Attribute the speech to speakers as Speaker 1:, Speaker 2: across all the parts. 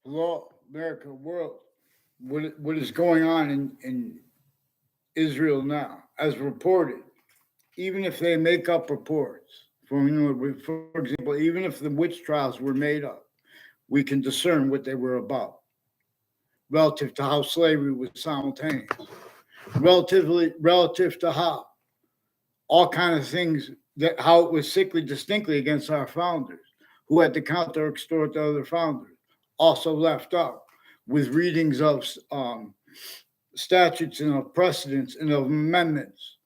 Speaker 1: Hello, America, world. What is going on in Israel now, as reported? Even if they make up reports, for example, even if the witch trials were made up, we can discern what they were about relative to how slavery was simultaneous, relative to how all kind of things that how it was sickly distinctly against our founders, who had to counter extort the other founders, also left out with readings of statutes and of precedents and of amendments.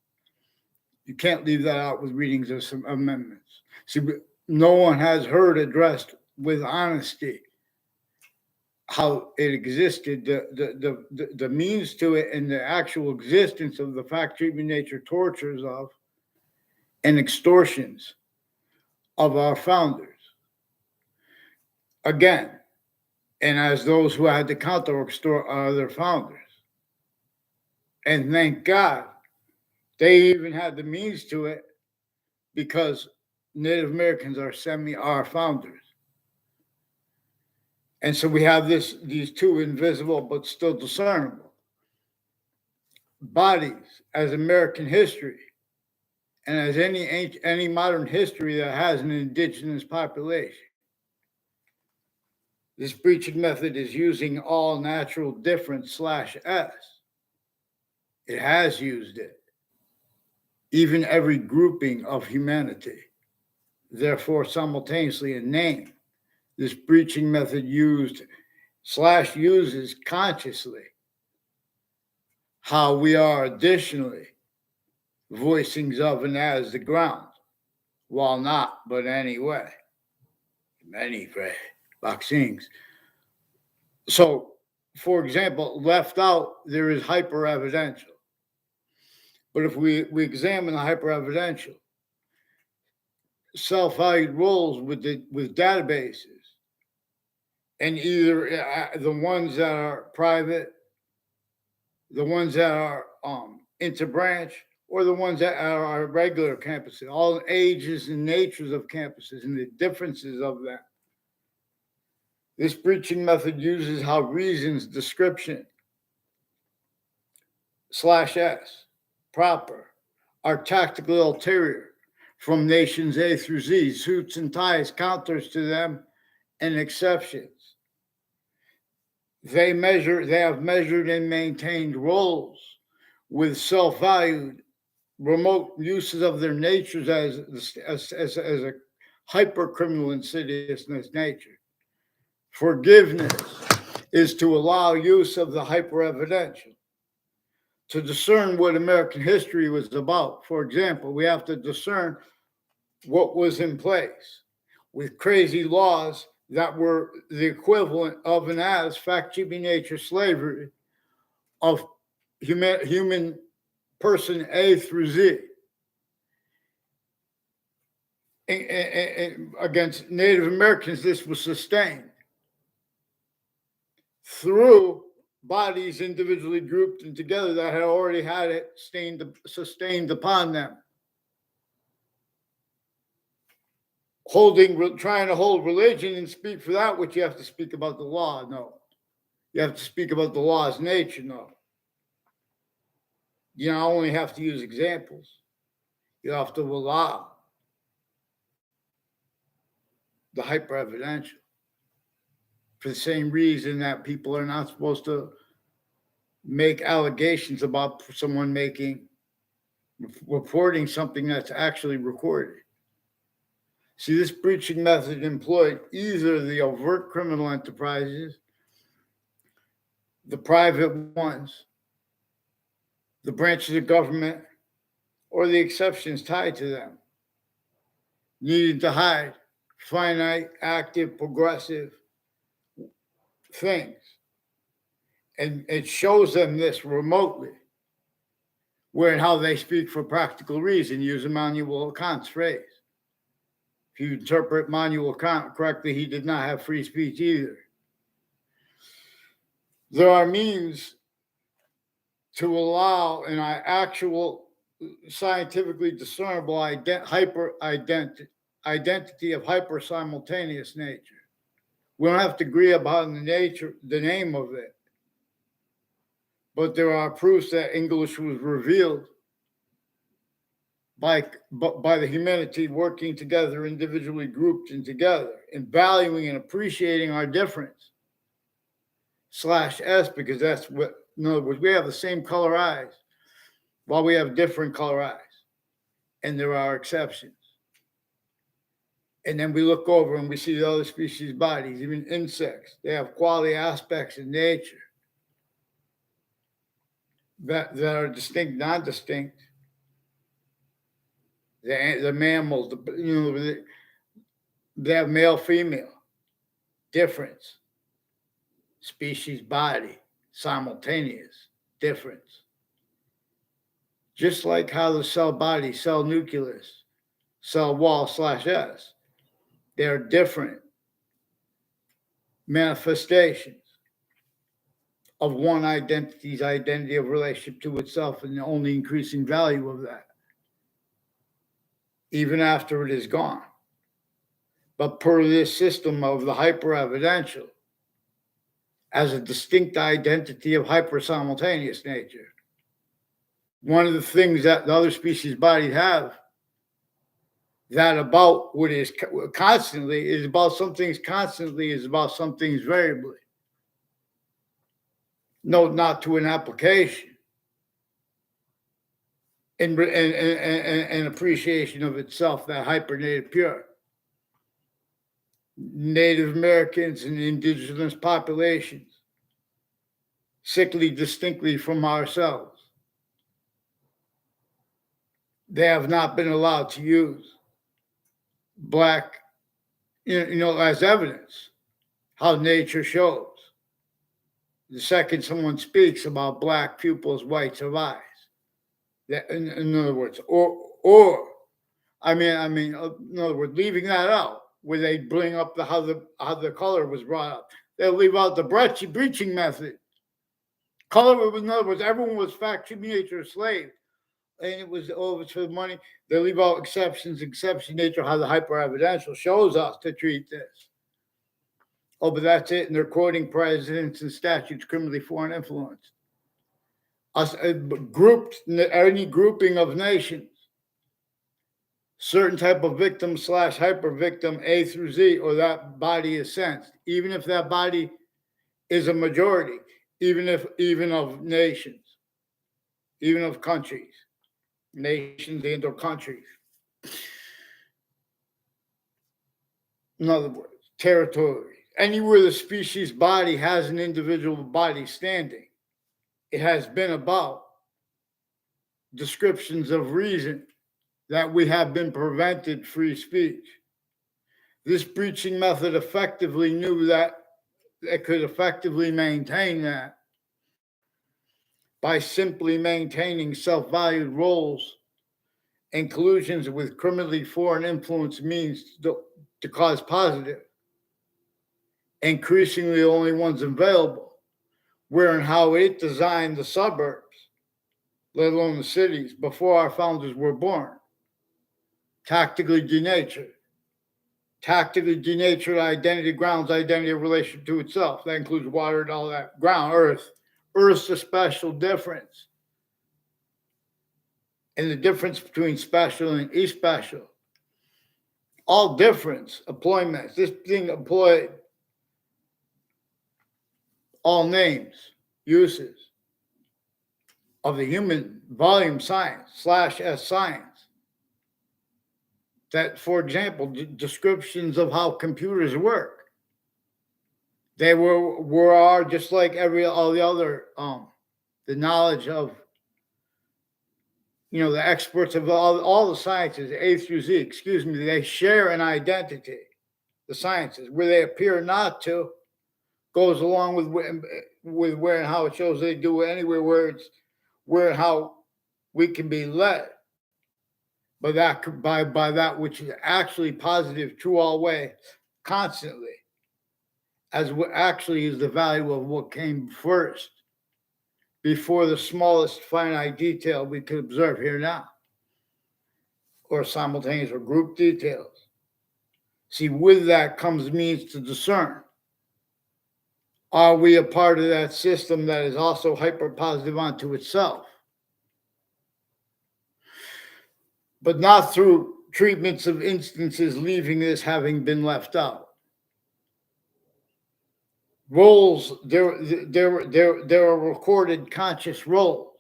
Speaker 1: You can't leave that out with readings of some amendments. See, no one has heard addressed with honesty how it existed, the means to it, and the actual existence of the fact treatment nature tortures of and extortions of our founders. Again, and as those who had to counter extort other founders. And thank God they even had the means to it because Native Americans are our founders. And so we have these two invisible but still discernible bodies as American history and as any modern history that has an indigenous population. This breaching method is using all natural difference /s. It has used it. Even every grouping of humanity, therefore simultaneously a name. This breaching method uses consciously how we are additionally voicings of and as the ground, while not, but anyway. Many vaccines. So, for example, left out, there is hyper-evidential. But if we examine the hyper-evidential, self-valued roles with databases, and either the ones that are private, the ones that are interbranch, or the ones that are our regular campuses, all ages and natures of campuses and the differences of them. This breaching method uses how reasons description /s proper are tactically ulterior from nations A through Z, suits and ties, counters to them, and exceptions. They have measured and maintained roles with self-valued remote uses of their natures as a hyper-criminal insidiousness nature. Forgiveness is to allow use of the hyper-evidential to discern what American history was about. For example, we have to discern what was in place with crazy laws that were the equivalent of and as fact-keeping nature slavery of human person A through Z. And against Native Americans, this was sustained through bodies individually grouped and together that had already had it sustained upon them. Trying to hold religion and speak for that which you have to speak about the law, no. You have to speak about the law's nature, no. You not only have to use examples, you have to allow the hyper-evidential for the same reason that people are not supposed to make allegations about someone reporting something that's actually recorded. See, this breaching method employed either the overt criminal enterprises, the private ones, the branches of government, or the exceptions tied to them, needing to hide finite, active, progressive things. And it shows them this remotely, where and how they speak for practical reason, use Immanuel Kant's phrase. If you interpret Immanuel Kant correctly, he did not have free speech either. There are means to allow an actual scientifically discernible identity of hyper simultaneous nature, We don't have to agree about the name of it. But there are proofs that English was revealed by the humanity working together, individually grouped and together, and valuing and appreciating our difference. /S, because that's what, in other words, we have the same color eyes, while we have different color eyes. And there are exceptions. And then we look over and we see the other species' bodies, even insects. They have quality aspects in nature that are distinct, non-distinct. The mammals, they have male, female, difference, species, body, simultaneous, difference. Just like how the cell body, cell nucleus, cell wall /S, they're different manifestations of one identity's identity of relationship to itself and the only increasing value of that, even after it is gone. But per this system of the hyper-evidential, as a distinct identity of hyper-simultaneous nature, one of the things that the other species bodies have that about what is constantly is about some things constantly is about some things variably. No, not to an application and appreciation of itself, that hyper-native pure. Native Americans and indigenous populations, sickly distinctly from ourselves. They have not been allowed to use black, as evidence, how nature shows. The second someone speaks about black pupils, whites of eyes, that, in other words, in other words, leaving that out, where they bring up how the color was brought up. They'll leave out the breaching method. Color, in other words, everyone was factory nature slave, and it was over for the money. They leave out exception nature, how the hyper-evidential shows us to treat this. Oh, but that's it. And they're quoting presidents and statutes, criminally foreign influence. Grouped, any grouping of nations, certain type of victim / hyper victim A through Z, or that body is sensed, even if that body is a majority, even of nations, even of countries, nations and or countries. In other words, territory. Anywhere the species body has an individual body standing, it has been about descriptions of reason that we have been prevented free speech. This breaching method effectively knew that it could effectively maintain that by simply maintaining self-valued roles and collusions with criminally foreign influence means to cause positive, increasingly the only ones available, where and how it designed the suburbs, let alone the cities, before our founders were born. Tactically denatured identity, grounds identity of relation to itself. That includes water and all that. Ground, earth. Earth's a special difference. And the difference between special and especial. All difference, employments. This thing employed all names, uses of the human volume science /S science. That, for example, descriptions of how computers work. They are just like all the other the knowledge of the experts of all the sciences, A through Z. Excuse me, they share an identity. The sciences, where they appear not to, goes along with where and how it shows they do anywhere where and how we can be led. By that which is actually positive, true all way, constantly, as what actually is the value of what came first, before the smallest finite detail we could observe here now, or simultaneous or group details. See, with that comes means to discern. Are we a part of that system that is also hyper-positive onto itself? But not through treatments of instances leaving this having been left out. Roles, there are recorded conscious roles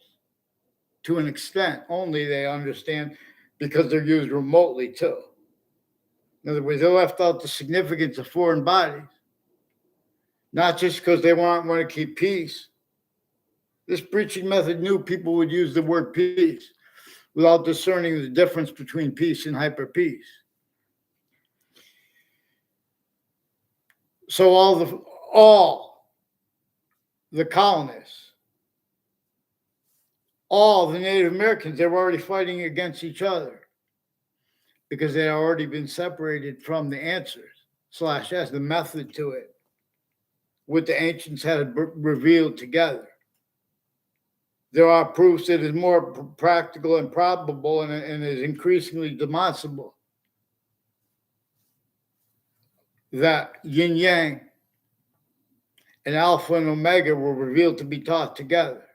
Speaker 1: to an extent, only they understand because they're used remotely too. In other words, they left out the significance of foreign bodies, not just because they want to keep peace. This preaching method knew people would use the word peace without discerning the difference between peace and hyper peace. So all the colonists, all the Native Americans, they were already fighting against each other because they had already been separated from the answers / the method to it, what the ancients had revealed together. There are proofs that is more practical and probable and is increasingly demonstrable that yin yang and alpha and omega were revealed to be taught together,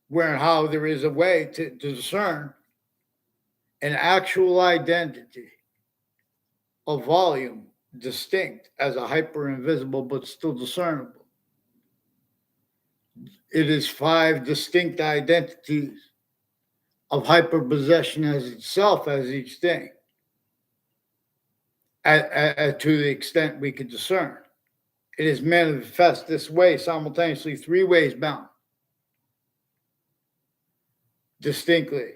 Speaker 1: where and how there is a way to discern an actual identity of volume distinct as a hyper invisible but still discernible. It is 5 distinct identities of hyperpossession as itself as each thing, to the extent we could discern. It is manifest this way simultaneously 3 ways bound, distinctly,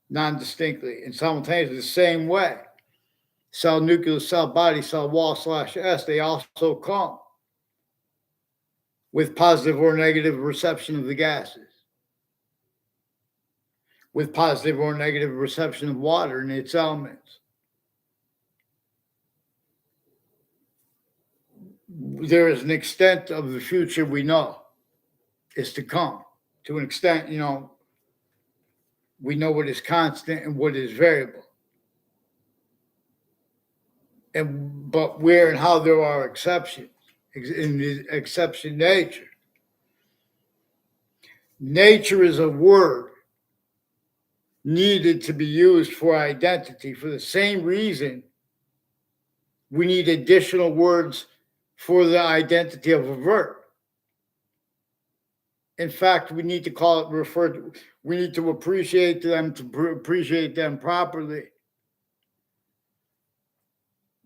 Speaker 1: non-distinctly, and simultaneously the same way. Cell nucleus, cell body, cell wall /S, they also come with positive or negative reception of the gases, with positive or negative reception of water and its elements. There is an extent of the future we know is to come. To an extent, we know what is constant and what is variable. But where and how there are exceptions, in the exception nature. Nature is a word needed to be used for identity for the same reason we need additional words for the identity of a verb. In fact, we need to call it we need to appreciate them properly.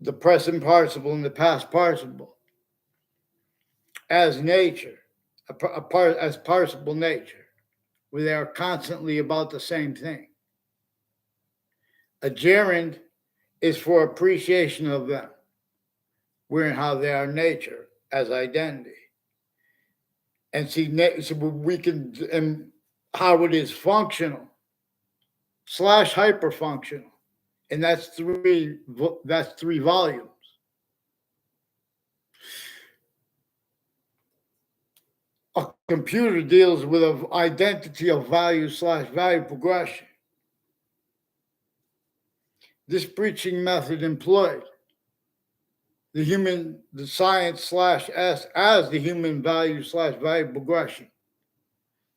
Speaker 1: The present participle and the past participle as nature, as participle nature, where they are constantly about the same thing. A gerund is for appreciation of them, where and how they are nature as identity. And see, so we can, and how it is functional / hyperfunctional, and that's 3 volumes. A computer deals with an identity of value / value progression. This preaching method employed the science /S as the human value / value progression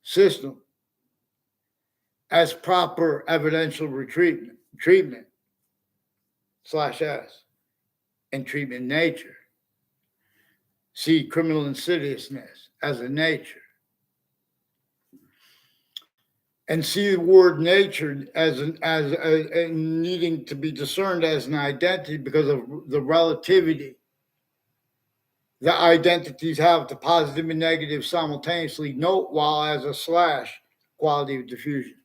Speaker 1: system as proper evidential treatment /S and treatment nature. See criminal insidiousness as a nature. And see the word nature as needing to be discerned as an identity because of the relativity that identities have to positive and negative simultaneously, note while as a / quality of diffusion.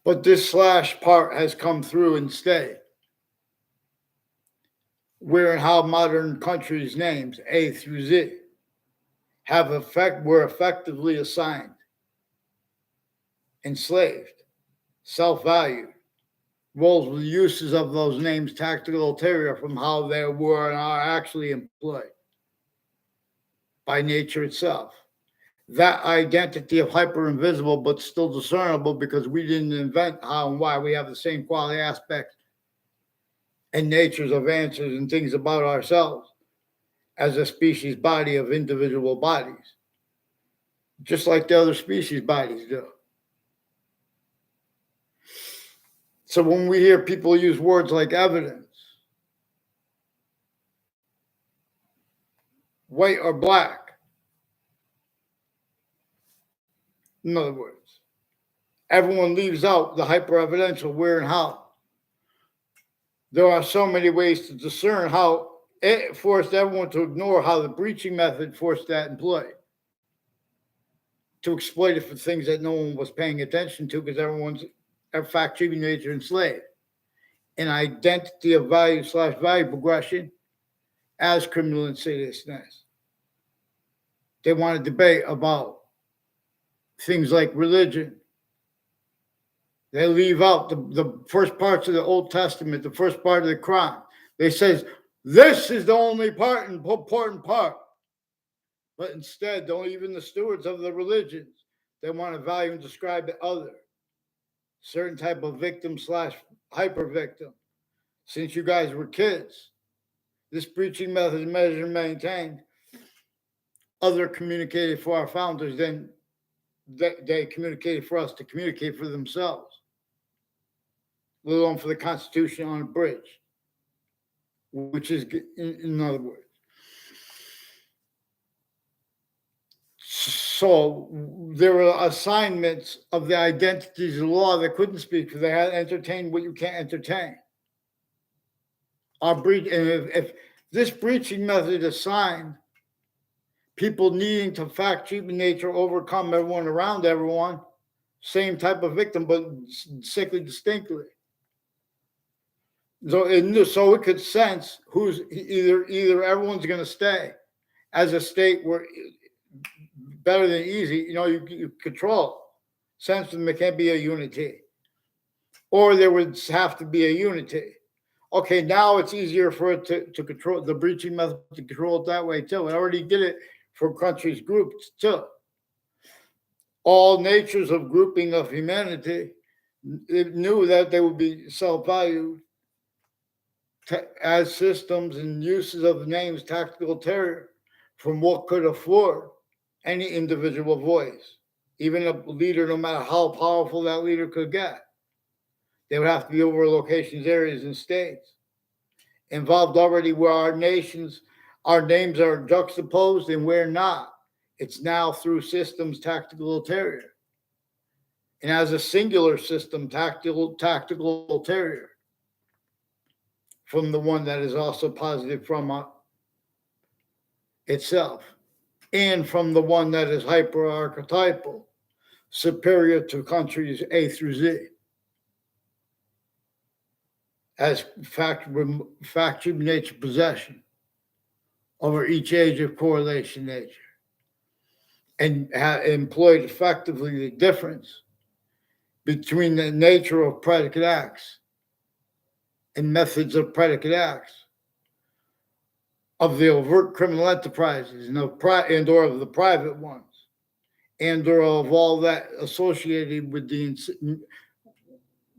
Speaker 1: But this / part has come through instead, where and how modern countries' names A through Z were effectively assigned, enslaved, self-valued, roles with uses of those names tactical ulterior from how they were and are actually employed by nature itself. That identity of hyper-invisible but still discernible because we didn't invent how and why we have the same quality aspects and natures of answers and things about ourselves as a species body of individual bodies, just like the other species bodies do. So when we hear people use words like evidence, white or black, in other words, everyone leaves out the hyper-evidential where and how. There are so many ways to discern how it forced everyone to ignore how the breaching method forced that in play, to exploit it for things that no one was paying attention to because everyone's a fact-cheating nature enslaved. An identity of value/value progression as criminal insidiousness. They want to debate about things like religion. They leave out the first parts of the Old Testament, the first part of the Quran. They says, this is the only important part. But instead, don't even the stewards of the religions, they want to value and describe the other, certain type of victim/hyper victim. Since you guys were kids, this breaching method is measured and maintained. Other communicated for our founders than they communicated for us to communicate for themselves, let alone for the Constitution on a bridge, which is, in other words. So there were assignments of the identities of the law that couldn't speak because they had to entertain what you can't entertain. And if this breaching method assigned people needing to fact cheat in nature, overcome everyone around everyone, same type of victim, but sickly distinctly. So it could sense who's either everyone's going to stay as a state where better than easy, you control. Sense them, it can't be a unity. Or there would have to be a unity. Okay, now it's easier for it to control the breaching method to control it that way too. It already did it for countries groups too. All natures of grouping of humanity, it knew that they would be self-valued as systems and uses of the names tactical terror from what could afford any individual voice, even a leader, no matter how powerful that leader could get. They would have to be over locations, areas, and states. Involved already where our names are juxtaposed and where not. It's now through systems tactical ulterior. And as a singular system, tactical ulterior, from the one that is also positive from itself, and from the one that is hyper-archetypal, superior to countries A through Z, as fact nature possession over each age of correlation nature, and employed effectively the difference between the nature of predicate acts and methods of predicate acts of the overt criminal enterprises and or of the private ones, and or of all that associated with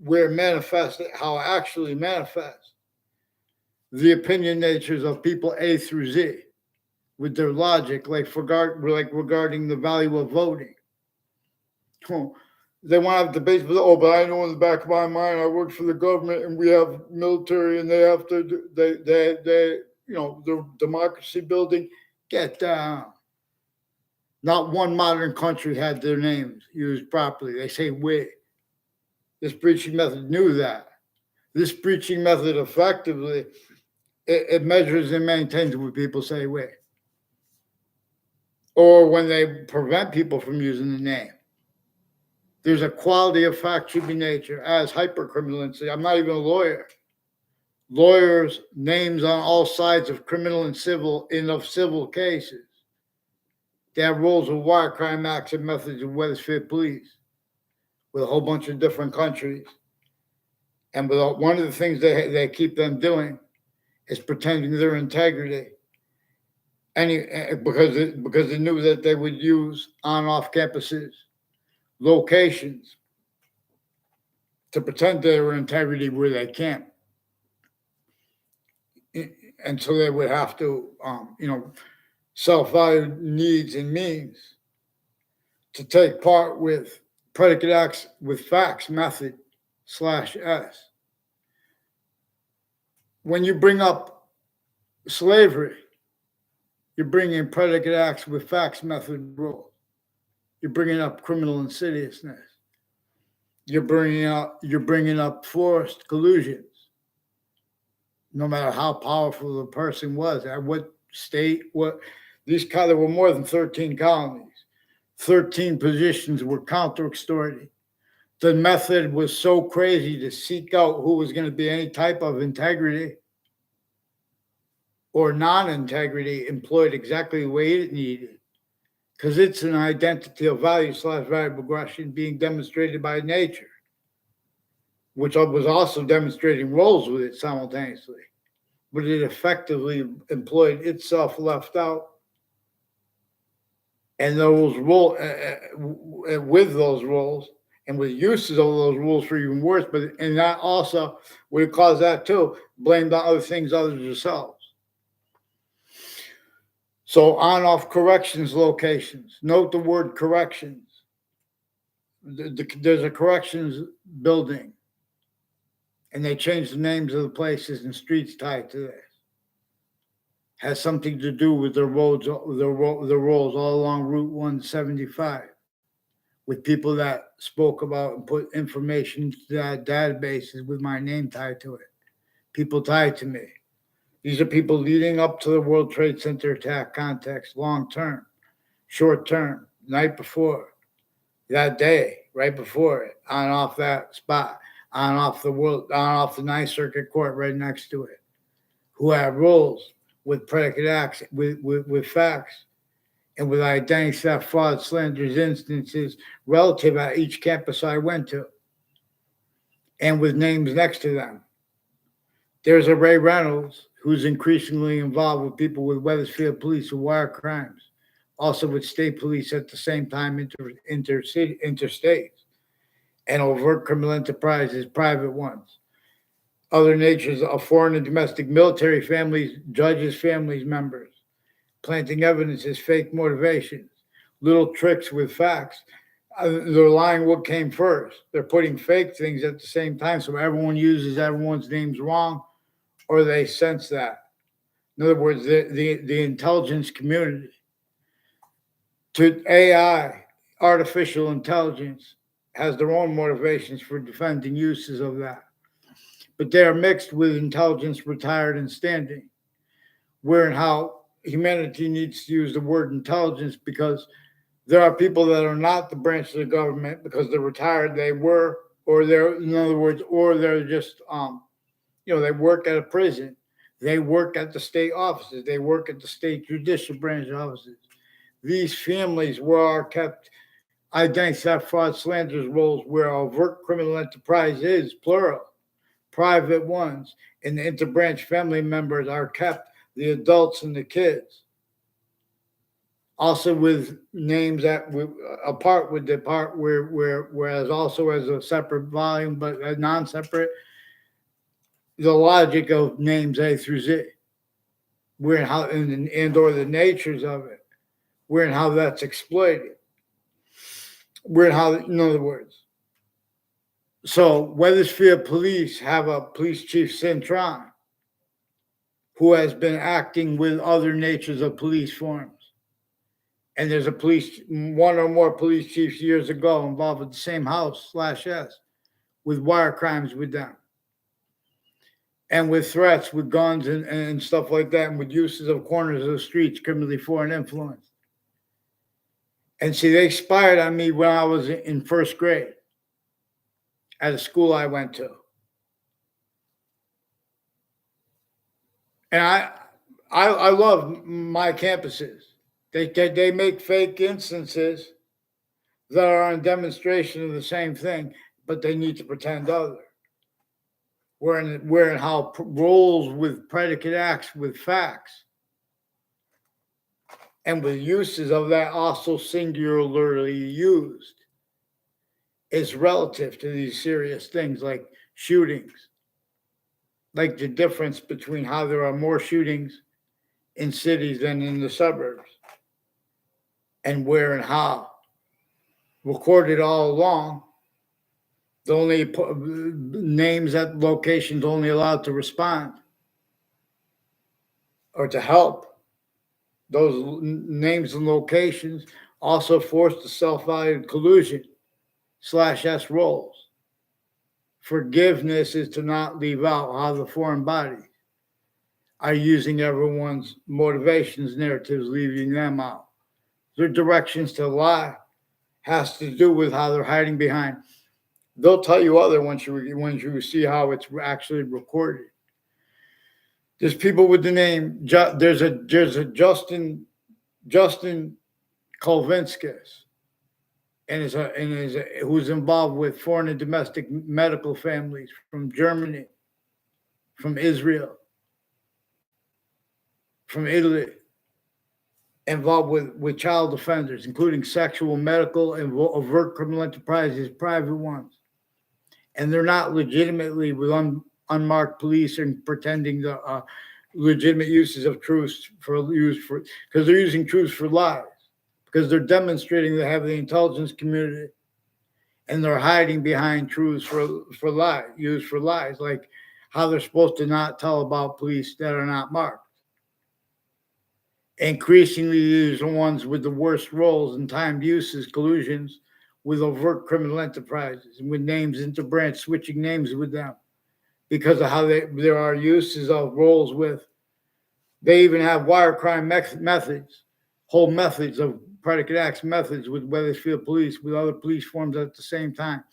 Speaker 1: where manifested, how actually manifests the opinion natures of people A through Z with their logic, like regarding the value of voting. They want to have debates, but I know in the back of my mind, I work for the government and we have military and they have to, they the democracy building. Get down. Not one modern country had their names used properly. They say we. This breaching method knew that. This breaching method effectively, it measures and maintains what people say we. Or when they prevent people from using the name. There's a quality of fact-cheating nature as hyper-criminal. I'm not even a lawyer. Lawyers' names on all sides of criminal and civil cases. They have rules of war crime acts and methods of Weathersfield police with a whole bunch of different countries. And one of the things they keep them doing is pretending their integrity. Because they knew that they would use on-off campuses, locations, to pretend their integrity where they can't. and so they would have to, self-value needs and means to take part with predicate acts with facts method /S. When you bring up slavery, you're bringing predicate acts with facts method rules. You're bringing up criminal insidiousness. You're bringing up forced collusions. No matter how powerful the person was, at what state, there were more than 13 colonies. 13 positions were counter-extorted. The method was so crazy to seek out who was going to be any type of integrity or non-integrity employed exactly the way it needed, because it's an identity of value / variable aggression being demonstrated by nature, which was also demonstrating roles with it simultaneously, but it effectively employed itself left out. And those roles, with those roles and with uses of those rules for even worse, and that also would cause that too, blamed on other things other than themselves. So on-off corrections locations. Note the word corrections. There's a corrections building, and they changed the names of the places and streets tied to this. Has something to do with the roads, the roads all along Route 175, with people that spoke about and put information to that databases with my name tied to it. People tied to me. These are people leading up to the World Trade Center attack context, long term, short term, night before, that day, right before it, on off that spot, on off the Ninth Circuit Court right next to it, who have roles with predicate acts, with facts, and with identity theft, fraud, slanders instances relative at each campus I went to, and with names next to them. There's a Ray Reynolds who's increasingly involved with people with Wethersfield police who wire crimes, also with state police at the same time, interstates, and overt criminal enterprises, private ones. Other natures of foreign and domestic military families, judges, families, members, planting evidence as fake motivations, little tricks with facts. They're lying what came first. They're putting fake things at the same time, so everyone uses everyone's names wrong, or they sense that. In other words, the intelligence community to AI, artificial intelligence, has their own motivations for defending uses of that. But they are mixed with intelligence retired and standing, where and how humanity needs to use the word intelligence, because there are people that are not the branch of the government because they're retired, they were, or they're, in other words, or they're just, they work at a prison, they work at the state offices, they work at the state judicial branch offices. These families are kept identity theft, fraud, slanders roles where overt criminal enterprise is plural, private ones, and the interbranch family members are kept, the adults and the kids. Also with names that apart with the part whereas also as a separate volume, but a non-separate, the logic of names A through Z, where and how and or the natures of it, where and how that's exploited, where and how, in other words. So Wethersfield police have a police chief, Cintron, who has been acting with other natures of police forms. And there's one or more police chiefs years ago involved with the same house /S with wire crimes with them. And with threats, with guns and stuff like that, and with uses of corners of the streets, criminally foreign influence. And see, they spied on me when I was in first grade at a school I went to. And I love my campuses. They make fake instances that are on demonstration of the same thing, but they need to pretend other. Where and how roles with predicate acts with facts and with uses of that also singularly used is relative to these serious things like shootings, like the difference between how there are more shootings in cities than in the suburbs, and where and how. Recorded all along, the only names at locations only allowed to respond or to help. Those names and locations also forced the self-valued collusion /S roles. Forgiveness is to not leave out how the foreign bodies are using everyone's motivations, narratives, leaving them out. Their directions to lie has to do with how they're hiding behind. They'll tell you other once you see how it's actually recorded. There's people with the name. There's a Justin Kolvinskis, who's involved with foreign and domestic medical families from Germany, from Israel, from Italy, involved with child offenders, including sexual, medical, and overt criminal enterprises, private ones. And they're not legitimately with unmarked police and pretending the legitimate uses of truths because they're using truths for lies, because they're demonstrating they have the intelligence community, and they're hiding behind truths for lies, used for lies, like how they're supposed to not tell about police that are not marked. Increasingly, these are ones with the worst roles and timed uses, collusions with overt criminal enterprises and with names interbranch, switching names with them because of how there are uses of roles with. They even have wire crime methods, whole methods of predicate acts methods with Wethersfield Police, with other police forms at the same time.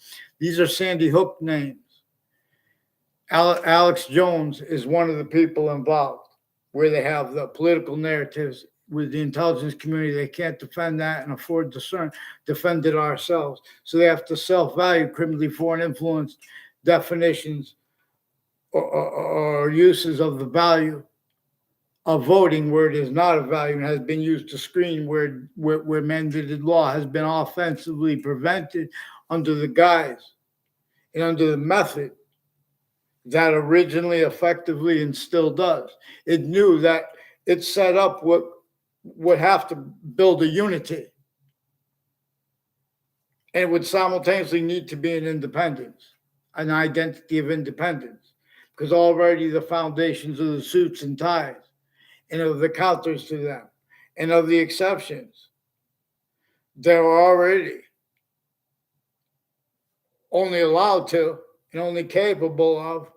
Speaker 1: These are Sandy Hook names. Alex Jones is one of the people involved, where they have the political narratives with the intelligence community. They can't defend that and afford to defend it ourselves. So they have to self-value criminally foreign influence definitions or uses of the value of voting where it is not a value and has been used to screen where mandated law has been offensively prevented under the guise and under the method that originally effectively and still does. It knew that it set up what would have to build a unity, and it would simultaneously need to be an independence, an identity of independence, because already the foundations of the suits and ties and of the counters to them and of the exceptions, they're already only allowed to and only capable of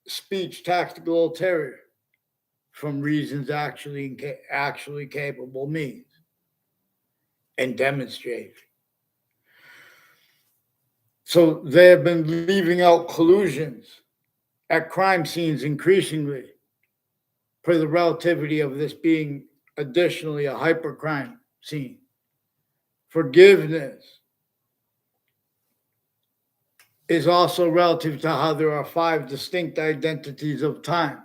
Speaker 1: speech tactical ulterior from reasons actually capable means and demonstrate. So they have been leaving out collusions at crime scenes increasingly for the relativity of this being additionally a hypercrime scene. Forgiveness is also relative to how there are 5 distinct identities of time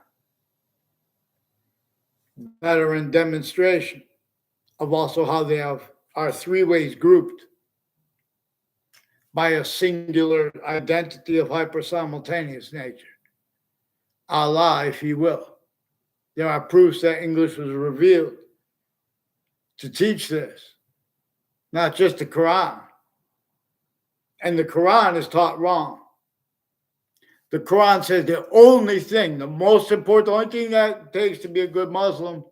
Speaker 1: that are in demonstration of also how they are 3 ways grouped by a singular identity of hyper-simultaneous nature. Allah, if you will. There are proofs that English was revealed to teach this, not just the Quran. And the Quran is taught wrong. The Quran says the only thing, the most important, the only thing that it takes to be a good Muslim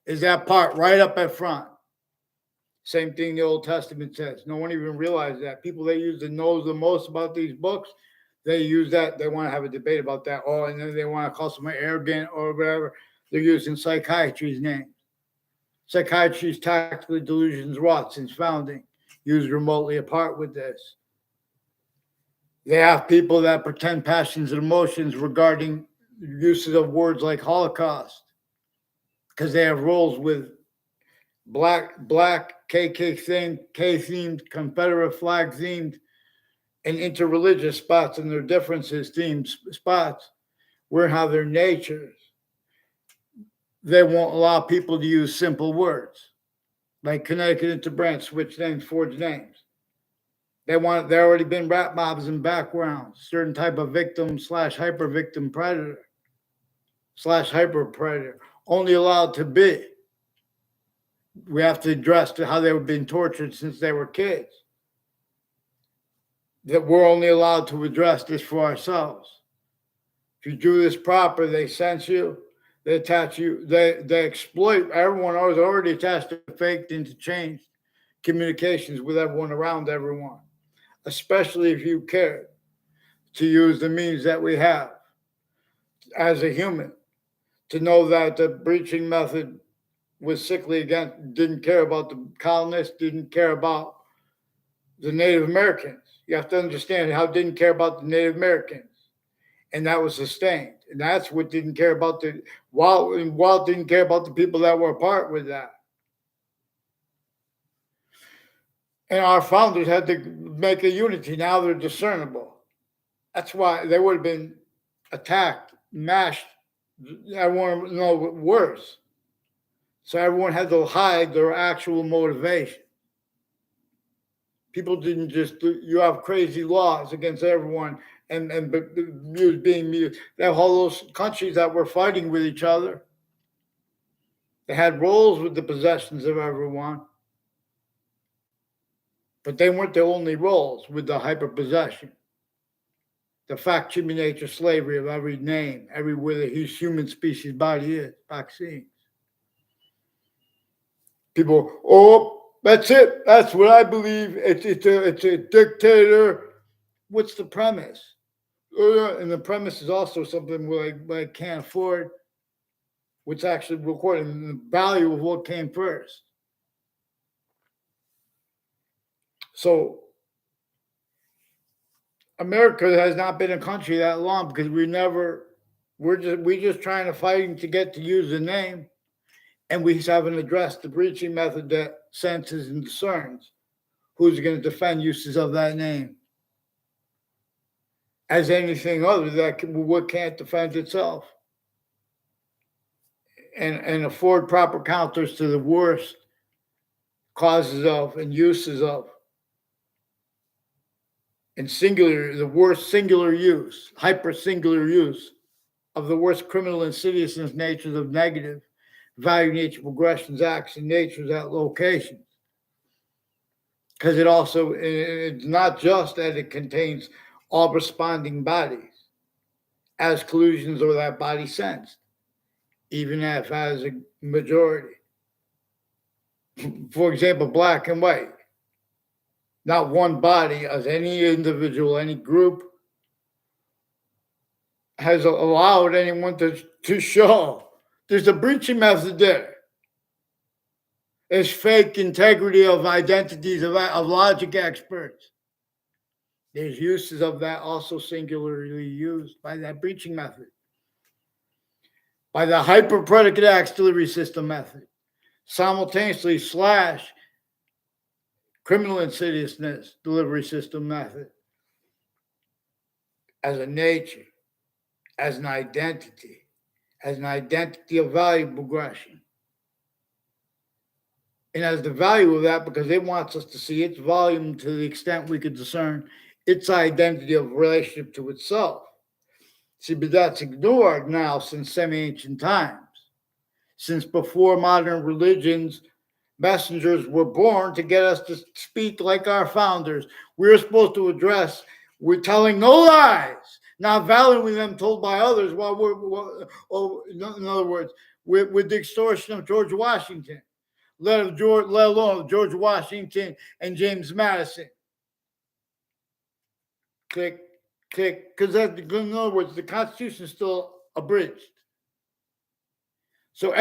Speaker 1: is that part right up at front. Same thing the Old Testament says. No one even realizes that. People that use the knows the most about these books, they use that. They want to have a debate about that. Oh, and then they want to call someone arrogant or whatever. They're using psychiatry's name. Psychiatry's tactical delusions wrought since founding, used remotely apart with this. They have people that pretend passions and emotions regarding uses of words like Holocaust because they have roles with black KK themed, Confederate flag themed, and interreligious spots and their differences themed spots where how their natures, they won't allow people to use simple words like Connecticut interbranch, switch names, forge names. There already been rat mobs in backgrounds, certain type of victim slash hyper victim predator slash hyper predator, only allowed to be. We have to address how they were being tortured since they were kids. That we're only allowed to address this for ourselves. If you do this proper, they sense you, they attach you, they exploit. Everyone was already attached to faked into changed communications with everyone around everyone, especially if you care to use the means that we have as a human to know that the breaching method was sickly against, didn't care about the colonists, didn't care about the Native Americans. You have to understand how it didn't care about the Native Americans. And that was sustained. And that's what didn't care about Walt didn't care about the people that were a part with that. And our founders had to make a unity. Now they're discernible. That's why they would have been attacked, mashed. Everyone know worse. So everyone had to hide their actual motivation. People didn't just, you have crazy laws against everyone and being mute. They have all those countries that were fighting with each other. They had roles with the possessions of everyone. But they weren't the only roles with the hyper-possession. The fact, human nature, slavery of every name, everywhere the human species body is, vaccines. People, that's it. That's what I believe. It's a dictator. What's the premise? And the premise is also something I can't afford. What's actually recording the value of what came first. So America has not been a country that long because we're just trying to fighting to get to use the name, and we haven't addressed the breaching method that senses and discerns who's going to defend uses of that name as anything other that what can't defend itself and afford proper counters to the worst causes of and uses of. And the worst singular use, hyper singular use of the worst criminal insidiousness natures of negative value nature progressions, acts, and natures at locations. Because it's not just that it contains all responding bodies as collusions or that body sensed, even if as a majority. For example, black and white. Not one body as any individual, any group has allowed anyone to show. There's a breaching method there. There's fake integrity of identities of logic experts. There's uses of that also singularly used by that breaching method. By the hyper-predicate acts delivery system method. Simultaneously / criminal insidiousness delivery system method. As a nature, as an identity of value progression. And as the value of that, because it wants us to see its volume to the extent we could discern its identity of relationship to itself. See, but that's ignored now since semi-ancient times. Since before modern religions, messengers were born to get us to speak like our founders. We're supposed to address, we're telling no lies, not valuing them told by others, while in other words, with the extortion of George Washington, let alone George Washington and James Madison. Click, because in other words, the Constitution is still abridged. So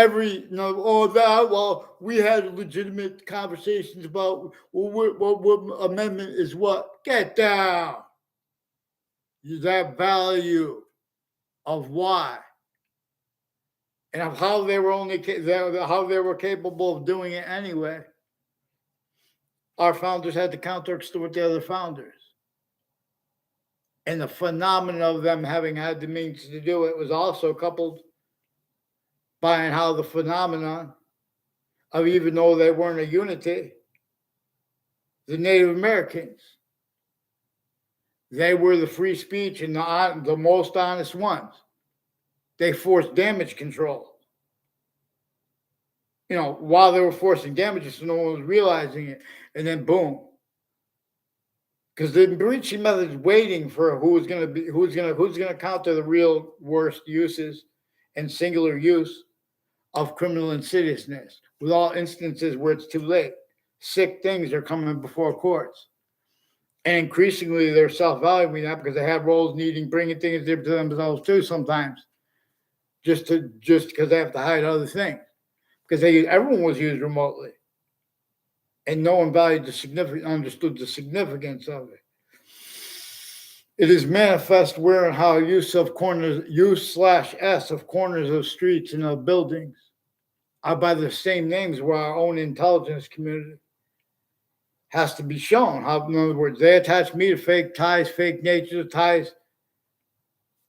Speaker 1: we had legitimate conversations about what amendment is what. Get down. That value of why and of how they were capable of doing it anyway. Our founders had to counter-extort the other founders. And the phenomenon of them having had the means to do it was also coupled by how the phenomenon of, even though they weren't a unity, the Native Americans They were the free speech and the most honest ones. They forced damage control. While they were forcing damages, so no one was realizing it, and then boom. Because the breaching method is waiting for who's going to counter the real worst uses and singular use of criminal insidiousness, with all instances where it's too late. Sick things are coming before courts. And increasingly, they're self-valuing that because they have roles bringing things to themselves too sometimes, just because they have to hide other things. Because everyone was used remotely, and no one understood the significance of it. It is manifest where and how use/s of corners of streets and of buildings are by the same names where our own intelligence community has to be shown. How, in other words, they attach me to fake ties, fake nature ties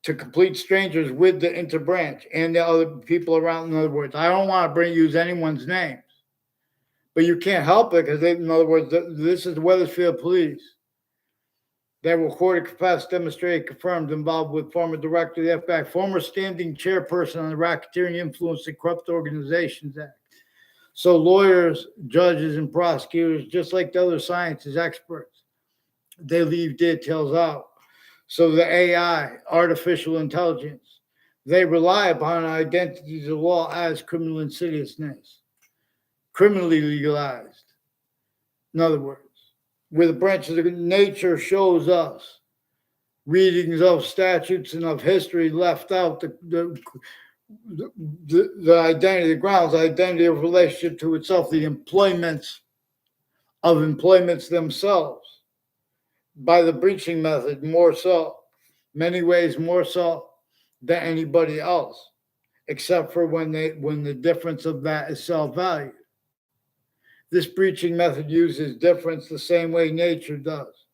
Speaker 1: to complete strangers with the interbranch and the other people around. In other words, I don't want to use anyone's names, but you can't help it because, in other words, this is the Wethersfield police. They were recorded, confessed, demonstrated, confirmed, involved with former director of the FBI, former standing chairperson on the Racketeering Influence and Corrupt Organizations Act. So lawyers, judges, and prosecutors, just like the other sciences experts, they leave details out. So the AI, artificial intelligence, they rely upon identities of law as criminal insidiousness, criminally legalized. In other words, where the branches of nature shows us readings of statutes and of history left out the identity, the grounds, identity of relationship to itself, the employments themselves by the breaching method, more so, many ways more so than anybody else, except for when the difference of that is self-valued. This breaching method uses difference the same way nature does.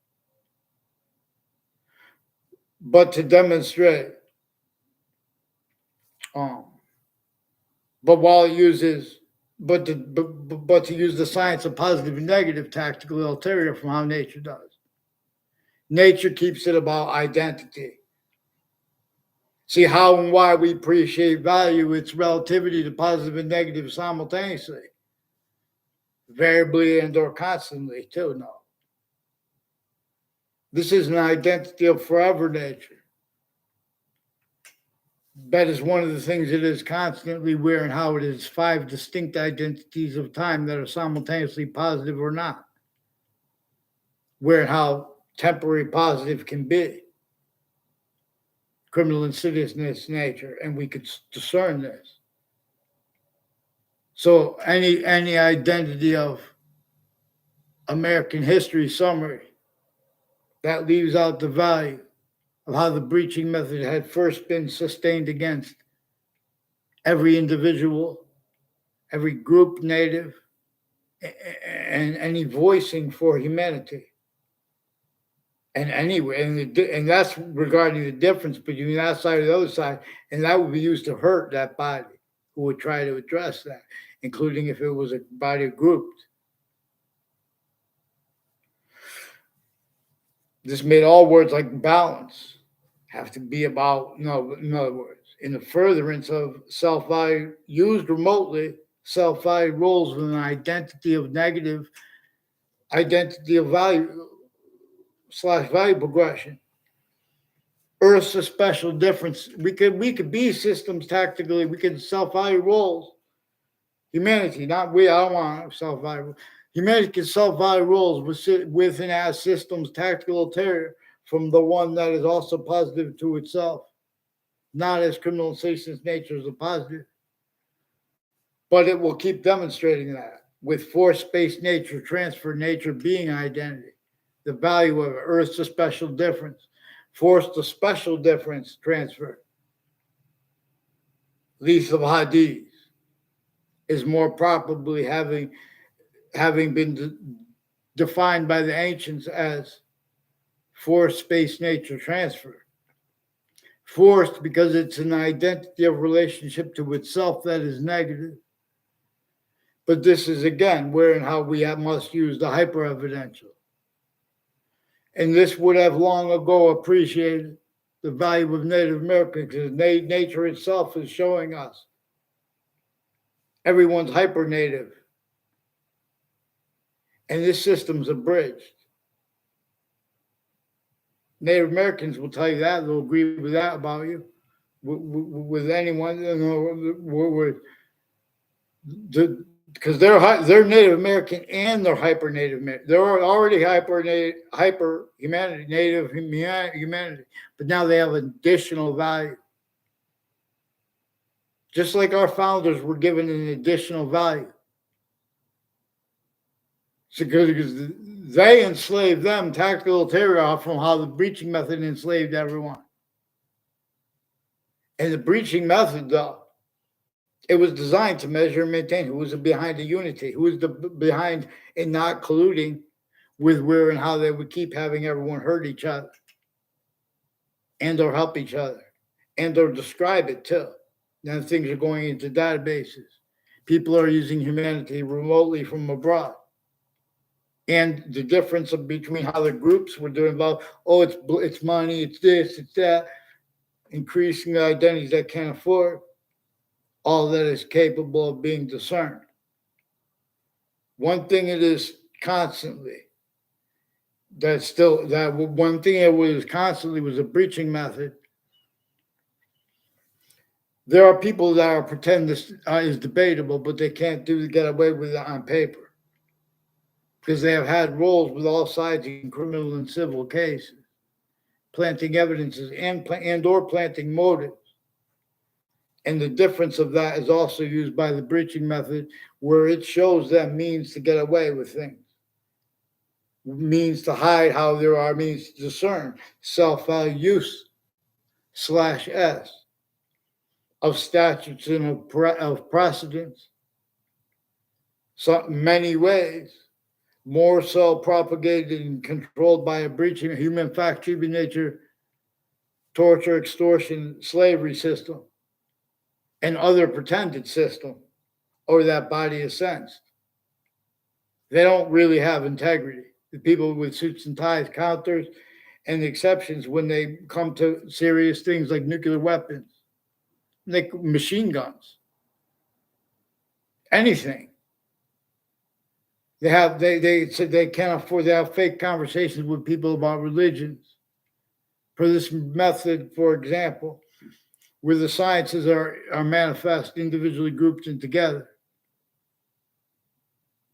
Speaker 1: But to demonstrate, but to use the science of positive and negative tactical ulterior from how nature does. Nature keeps it about identity. See how and why we appreciate value, its relativity to positive and negative simultaneously, variably and or constantly too. No. This is an identity of forever nature. That is one of the things it is constantly where and how it is 5 distinct identities of time that are simultaneously positive or not. Where and how temporary positive can be. Criminal insidiousness nature, and we could discern this. So any identity of American history summary that leaves out the value of how the breaching method had first been sustained against every individual, every group native, and any voicing for humanity. And anyway, and that's regarding the difference between that side and the other side, and that would be used to hurt that body who would try to address that, including if it was a body grouped. This made all words like balance have to be about, in other words, in the furtherance of self-value, used remotely, self-value roles with an identity of negative, identity of value / value progression. Earth's a special difference. We could be systems tactically. We could self-value roles. Humanity, not we. I don't want self-value. Humanity can self-value roles with and as systems tactical ulterior from the one that is also positive to itself, not as criminal insidiousness nature is a positive. But it will keep demonstrating that with force-based nature, transfer nature being identity, the value of it. Earth's a special difference. Force the special difference transfer. Lease of Hadith is more probably having been defined by the ancients as force-based nature transfer. Forced because it's an identity of relationship to itself that is negative. But this is, again, where and how we must use the hyper-evidential. And this would have long ago appreciated the value of Native Americans because nature itself is showing us everyone's hyper native. And this system's abridged. Native Americans will tell you that, they'll agree with that about you. With anyone, because they're Native American and they're hyper Native. They're already hyper humanity, Native humanity, but now they have additional value. Just like our founders were given an additional value. So because they enslaved them, tactical ulterior from how the breaching method enslaved everyone. And the breaching method, though, it was designed to measure and maintain who was behind the unity, who was behind in not colluding with where and how they would keep having everyone hurt each other and or help each other and or describe it too. Now things are going into databases. People are using humanity remotely from abroad. And the difference between how the groups were doing about, it's money, it's this, it's that, increasing the identities that can't afford, all that is capable of being discerned. One thing it is constantly, one thing it was constantly was a breaching method. There are people that are pretend this is debatable, but they can't get away with it on paper because they have had roles with all sides in criminal and civil cases, planting evidences and or planting motives. And the difference of that is also used by the breaching method, where it shows them means to get away with things, means to hide how there are means to discern self-value use /S of statutes and of precedents. So many ways, more so propagated and controlled by a breaching human fact, human nature, torture, extortion, slavery system, and other pretended system, or that body is sensed. They don't really have integrity. The people with suits and ties, counters, and the exceptions when they come to serious things like nuclear weapons, like machine guns, anything. They can't afford. They have fake conversations with people about religions. For this method, for example, where the sciences are manifest individually grouped and together.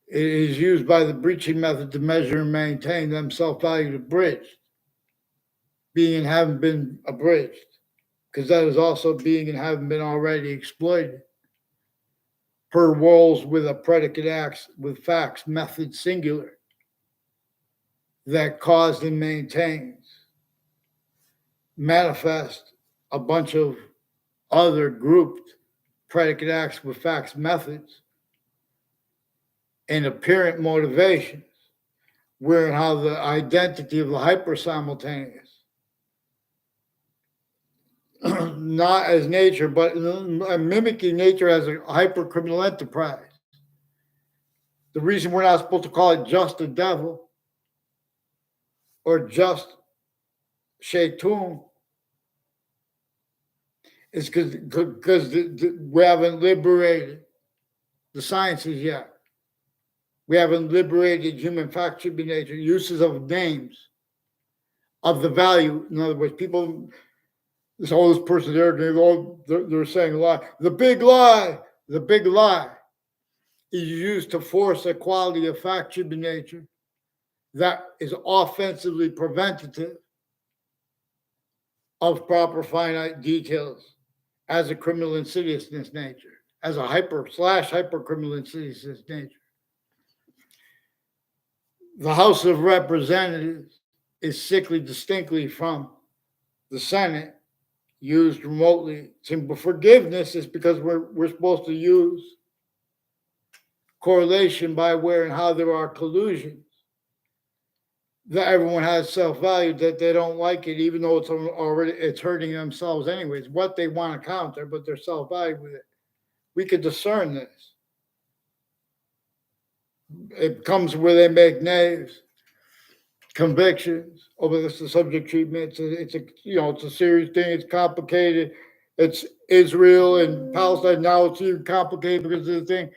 Speaker 1: It is used by the breaching method to measure and maintain them self-value abridged, being and having been abridged, because that is also being and having been already exploited. Per roles with a predicate acts with facts, method singular, that caused and maintains, manifest a bunch of other grouped predicate acts with facts, methods, and apparent motivations, where and how the identity of the hyper simultaneous, not as nature, but mimicking nature as a hyper criminal enterprise. The reason we're not supposed to call it just the devil or just Shaitan is because we haven't liberated the sciences yet. We haven't liberated human fact, should be nature, uses of names, of the value. In other words, people, this person there, they're saying a lie. The big lie is used to force a quality of fact, should be nature, that is offensively preventative of proper finite details as a criminal insidiousness nature, as a hyper criminal insidiousness nature. The House of Representatives is sickly distinctly from the Senate, used remotely. Simple forgiveness is because we're supposed to use correlation by where and how there are collusions. That everyone has self-value, that they don't like it, even though it's hurting themselves anyways. What they want to counter, but they're self-value with it. We could discern this. It comes where they make knaves convictions. Oh, but that's the subject treatment. It's a serious thing. It's complicated. It's Israel and Palestine. Now it's even complicated because of the thing.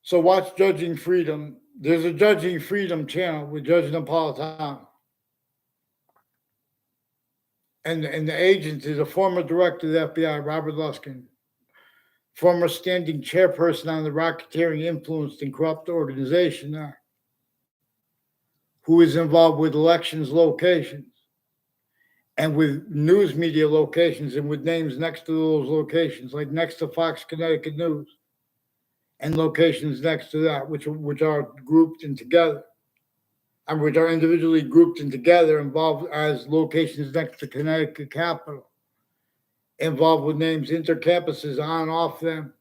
Speaker 1: So watch Judging Freedom. There's a Judging Freedom channel with Judge Napolitano. And the agent is a former director of the FBI, Robert Luskin, former standing chairperson on the racketeering influenced and corrupt organization there, who is involved with elections locations and with news media locations and with names next to those locations, like next to Fox Connecticut News and locations next to that, which are grouped in together, and which are individually grouped in together, involved as locations next to Connecticut Capitol, involved with names intercampuses on and off them,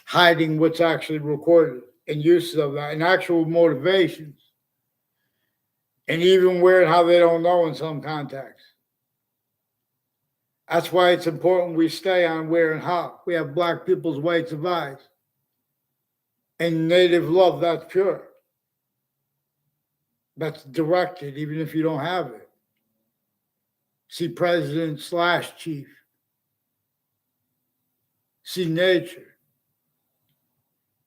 Speaker 1: hiding what's actually recorded and uses of that and actual motivations, and even where and how they don't know in some contexts. That's why it's important we stay on where and how. We have Black people's rights of eyes and Native love that's pure. That's directed, even if you don't have it. See President/Chief. See nature.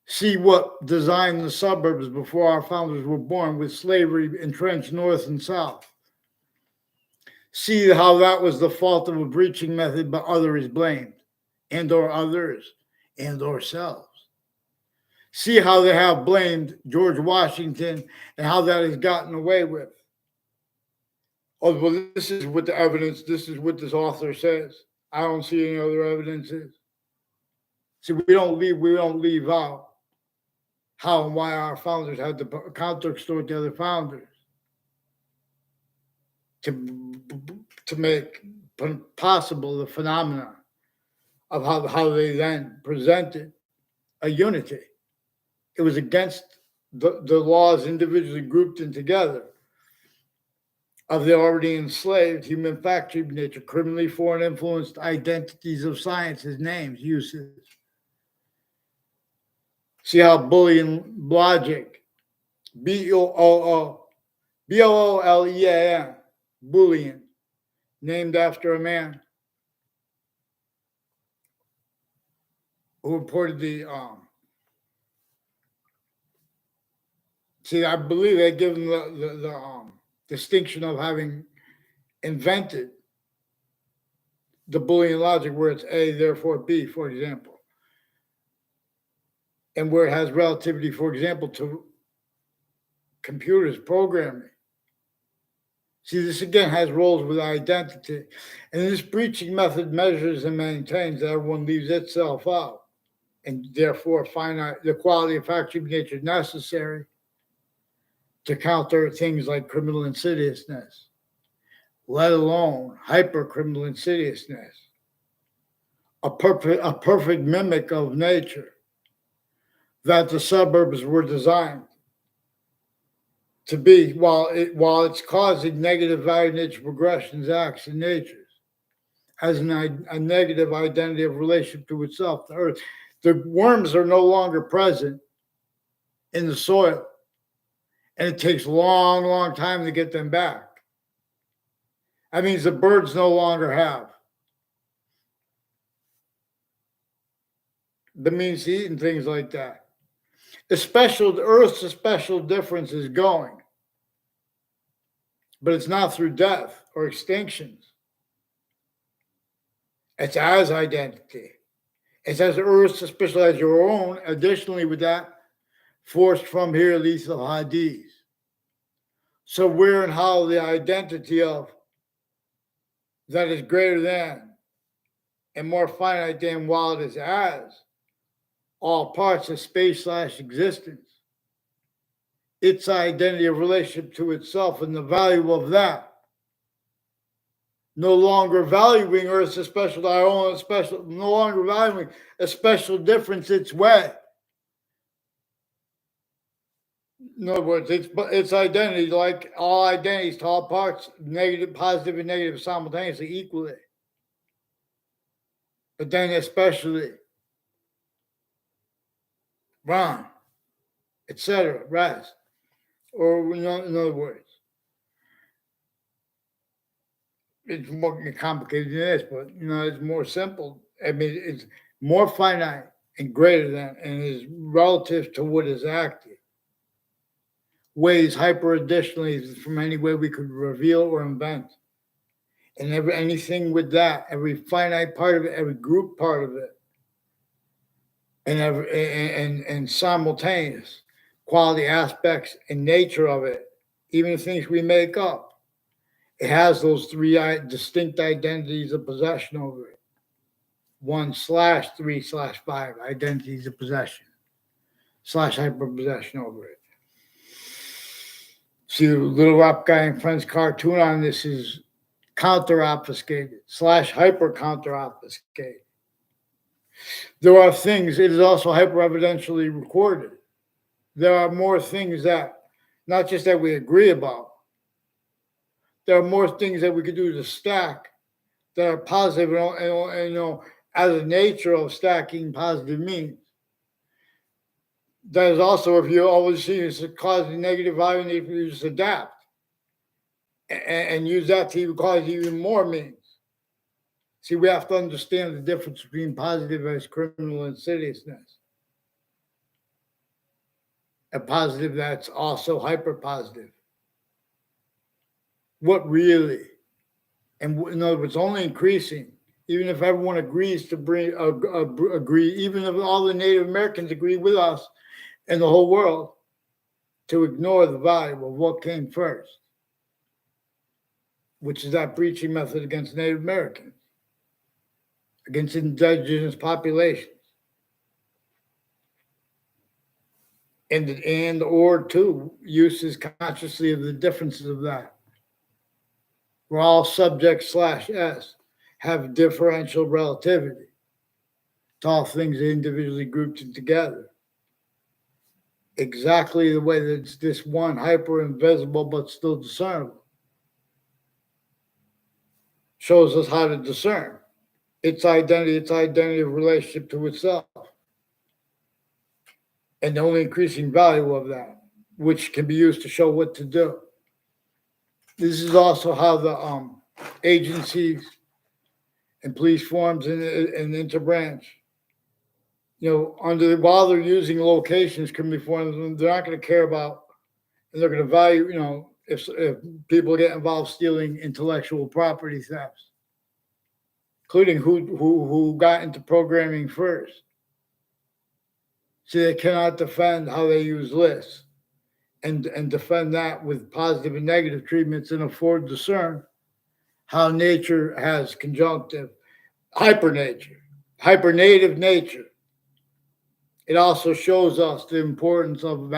Speaker 1: See what designed the suburbs before our founders were born, with slavery entrenched north and south. See how that was the fault of a breaching method, but others blamed, and or others, and or selves. See how they have blamed George Washington and how that is gotten away with. Oh, well, this is what the evidence, this is what this author says. I don't see any other evidences. See, we don't leave out how and why our founders had to counter-extort the other founders to make possible the phenomenon of how they then presented a unity. It was against the laws individually grouped in together of the already enslaved human factory nature, criminally foreign influenced identities of sciences, names, uses. See how Boolean logic, Boolean, Boolean, named after a man who reported the see, I believe they give him the distinction of having invented the Boolean logic, where it's A, therefore B, for example, and where it has relativity, for example, to computers programming. See, this again has roles with identity, and this breaching method measures and maintains that everyone leaves itself out, and therefore finite the quality of factory nature necessary to counter things like criminal insidiousness, let alone hyper-criminal insidiousness, a perfect mimic of nature that the suburbs were designed to be, while it's causing negative value nature progressions, acts, and natures, has a negative identity of relationship to itself, the earth. The worms are no longer present in the soil, and it takes long time to get them back. That means the birds no longer have the means to eat and things like that. The Earth's special difference is going, but it's not through death or extinctions. It's as identity. It's as Earth's special as your own. Additionally, with that, forced from here lethal hadiths. So where and how the identity of that is greater than and more finite than, while it is as all parts of space/existence, its identity of relationship to itself and the value of that, no longer valuing Earth's special, our own special, no longer valuing a special difference its way. In other words, its identity, like all identities, to all parts, negative, positive, and negative simultaneously, equally. But then especially wrong, etc., rest. Or in other words, it's more complicated than this, but it's more simple. I mean, it's more finite and greater than, and is relative to what is active. Ways hyper additionally from any way we could reveal or invent. And anything with that, every finite part of it, every group part of it, and simultaneous quality aspects and nature of it, even the things we make up. It has those three distinct identities of possession over it. 1/3/5 identities of possession / hyperpossession over it. See, the Little Rock Guy and Friends cartoon on this is counter obfuscated / hyper counter obfuscated. There are things, it is also hyper evidentially recorded. There are more things that, not just that we agree about, there are more things that we could do to stack that are positive and as a nature of stacking positive means. That is also, if you always see it's causing negative value, and if you just adapt and use that to even cause even more means. See, we have to understand the difference between positive as criminal insidiousness. A positive that's also hyper positive. What really? And in other words, only increasing. Even if everyone agrees to agree, even if all the Native Americans agree with us and the whole world to ignore the value of what came first, which is that breaching method against Native Americans, against indigenous populations, and or two uses consciously of the differences of that. We're all subject / S have differential relativity to all things individually grouped together. Exactly the way that it's this one hyper invisible but still discernible. Shows us how to discern its identity of relationship to itself. And the only increasing value of that, which can be used to show what to do. This is also how the agencies and police forms and interbranch, while they're using locations can be formed, they're not going to care about, and they're going to value, if people get involved stealing intellectual property thefts, including who got into programming first. See, they cannot defend how they use lists and defend that with positive and negative treatments and afford to discern how nature has conjunctive, hypernative nature. It also shows us the importance of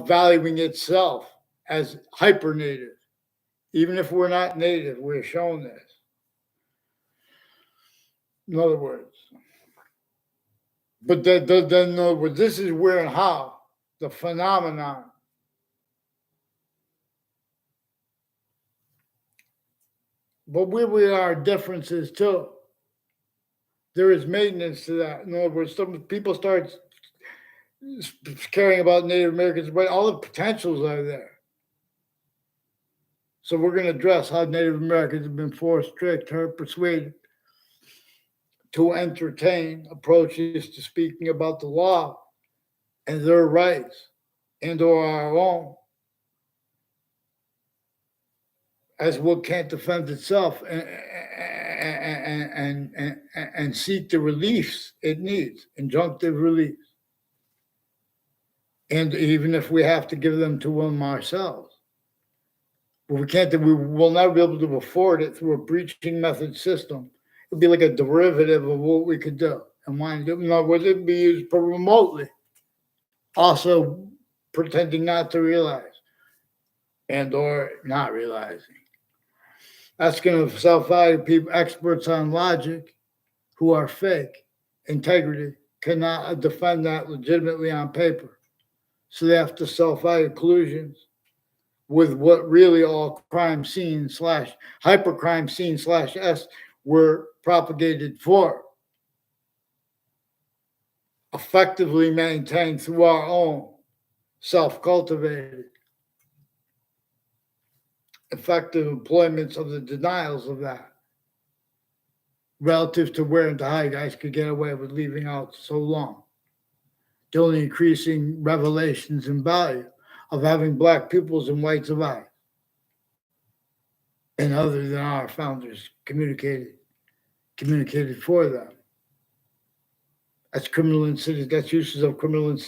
Speaker 1: valuing itself as hypernative. Even if we're not native, we're shown this. In other words, but in other words, this is where and how the phenomenon but where we are differences too. There is maintenance to that. In other words, some people start caring about Native Americans, but all the potentials are there. So we're going to address how Native Americans have been forced, tricked, hurt, persuaded to entertain approaches to speaking about the law and their rights and or our own as what can't defend itself and seek the reliefs it needs, injunctive reliefs. And even if we have to give them to them ourselves. But we will never be able to afford it through a breaching method system. It'd be like a derivative of what we could do. And why do it? Would it be used remotely? Also pretending not to realize and or not realizing. That's going to self-value people, experts on logic who are fake. Integrity cannot defend that legitimately on paper. So they have to self-value collusions with what really all crime scene / hypercrime scene / S were propagated for. effectively maintained through our own self-cultivated effective employments of the denials of that relative to where and how you guys could get away with leaving out so long. The only increasing revelations in value of having black pupils and whites of eye. And other than our founders communicated for them. That's criminal incident. That's uses of criminal incident.